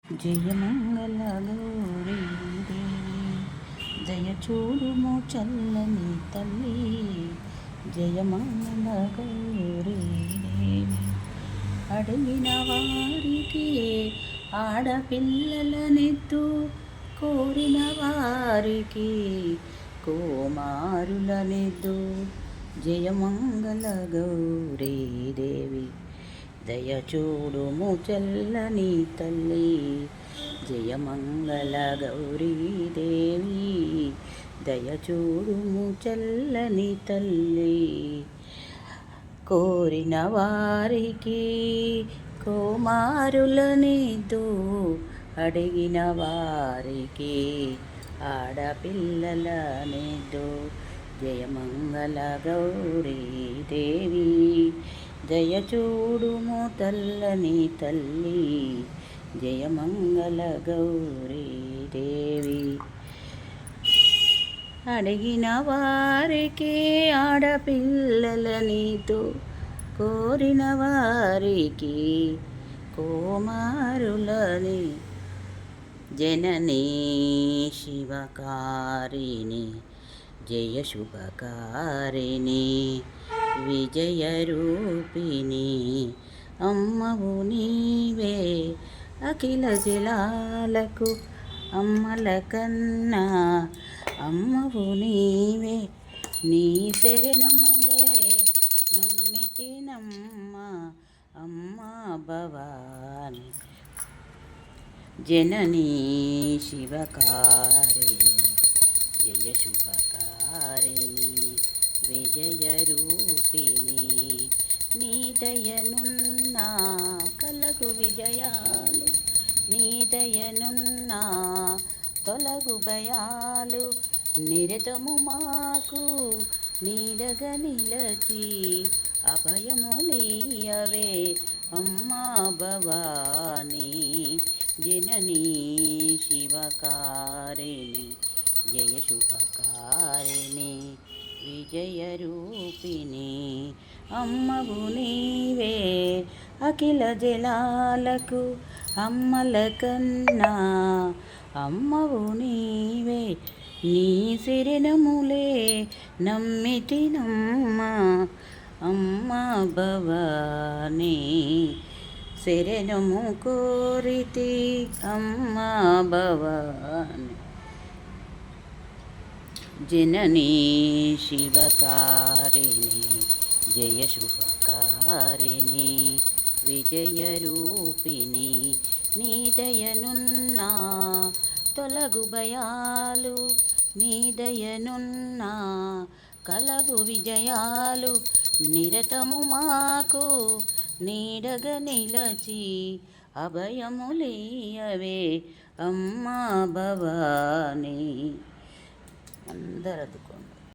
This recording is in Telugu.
జయమంగళ గౌరీ దేవి జయ చూడుము చల్లని తల్లి జయమంగళ గౌరీ దేవి అడిగిన వారికి ఆడపిల్లలనెత్తు కోరిన వారికి కుమారులనెద్దు జయమంగళ గౌరీ దేవి దయ చూడుము చల్లని తల్లి జయమంగళ గౌరీ దేవి దయ చూడుము చల్లని తల్లి కోరిన వారికి కుమారులనిద్దు అడిగిన వారికి ఆడపిల్లలనిద్దు జయమంగళ గౌరీ దేవి దయ చూడుము తల్లని తల్లి జయమంగళ గౌరీ దేవి అడిగిన వారికి ఆడపిల్లలనితో కోరిన వారికి కుమారులని జననీ శివకారిణి జయ శుభకారిణి విజయరూపిణి అమ్మవు నీవే అఖిల జలాలకు అమ్మల కన్నా అమ్మవు నీవే నీ శరణములే నమ్మితినమ్మ అమ్మ భవాని జననీ శివకారిణి జయ శుభకారిణి విజయరూపిణి నీ దయనున్నా కలగు విజయాలు నీ దయనున్నా తొలగు భయాలు నిరతము మాకు నీడగా నిలచి అభయములీయవే అమ్మా భవాని జననీ శివకారిణి జయ శుభకారిణి విజయరూపిణి అమ్మవు నీవే అఖిల జలాలకు అమ్మల కన్నా అమ్మవు నీవే నీ శరణములే నమ్మితినమ్మ అమ్మ భవాని శరణము కోరితి అమ్మ భవాని జననీ శివకారిణి జయ శుభకారిణి విజయరూపిణి నీ దయనున్నా తొలగు భయాలు నీ దయనున్నా కలగు విజయాలు నిరతము మాకు నీడగా నిలచి అభయములీయవే అమ్మా భవాని అందరూ